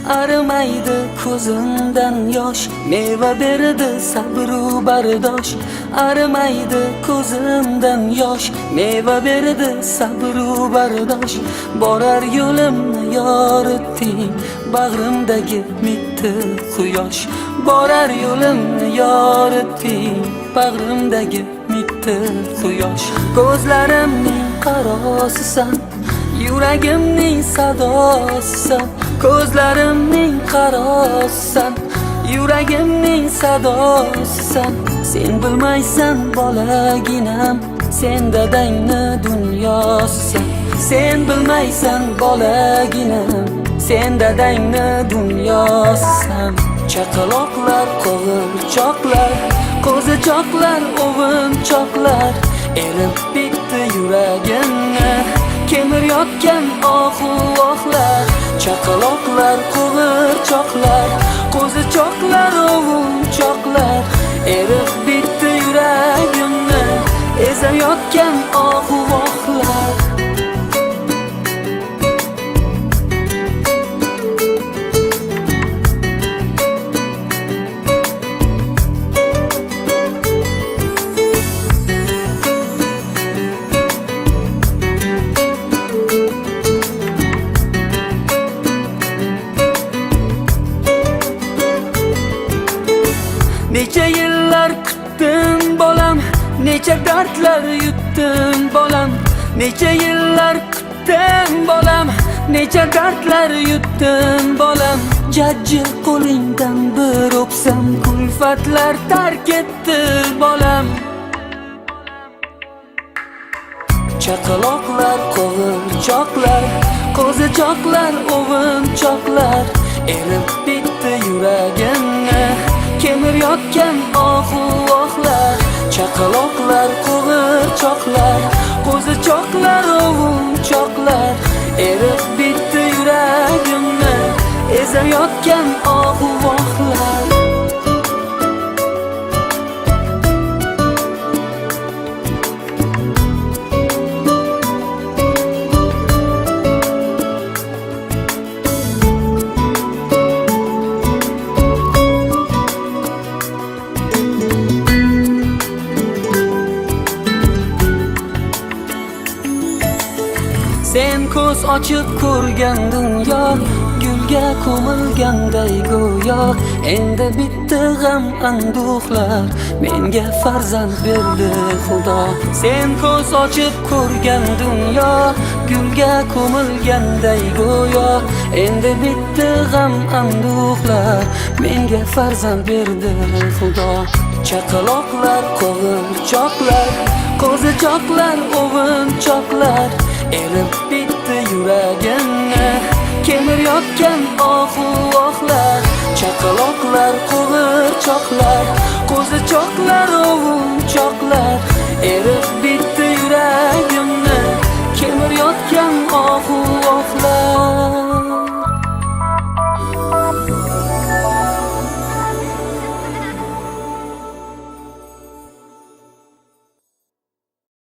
arimaydi ko'zimdan yosh, meva berdi sabru bardosh. Arimaydi ko'zimdan yosh, meva berdi sabru bardosh. Borar yo'limni yoritding, bag'rimdagi mitti quyosh. Borar yo'limni yoritding, bag'rimdagi mitti quyosh. Ko'zlarimning qarosisan, yuragimning sadosisan. Ko'zlarimning qarosisan, yuragimning sadosisan. Sen bilmaysan bolaginam, sen dadangni dunyosisan. Sen bilmaysan bolaginam, sen dadangni dunyosisan. Chaqaloqlar, qo'g'irchoqlar, qo'zichoqlar, o'g'inchoqlar erib bitdi yuragimni, kemirayotgan ohu-ohlar. Chaqaloqlar, qo'g'irchoqlar, qo'zichoqlar, o'g'inchoqlar erib bitdi yuragimni, ezayotgan ohu-ohlar. Necha yillar kutdim bolam, necha dardlar yutdim bolam. Necha yillar kutdim bolam, necha dardlar yutdim bolam. Jajji qo'lingdan bir o'psam, kulfatlar tark etdi bolam. Chaqaloqlar, qo'g'irchoqlar, qo'zichoqlar, o'g'inchoqlar erib bitdi yuragimni, kemirayotgan ohu-ohlar. Chaqaloqlar, qo'g'irchoqlar, qo'zichoqlar, o'g'inchoqlar erib bitdi yuragimni, ezayotgan ohu-ohlar. Sen ko'z ochib ko'rgan dunyo, gulga ko'milganday go'yo. Endi bitti g'am anduhlar, menga farzand berdi Xudo. Sen ko'z ochib ko'rgan dunyo, gulga ko'milganday go'yo. Endi bitti g'am anduhlar, menga farzand berdi Xudo. Chaqaloqlar, qo'g'irchoqlar, qo'zichoqlar, o'g'inchoqlar erib bitdi yuragimni, kemirayotgan ohu-ohlar. Chaqaloqlar, qo'g'irchoqlar, qo'zichoqlar, o'g'inchoqlar erib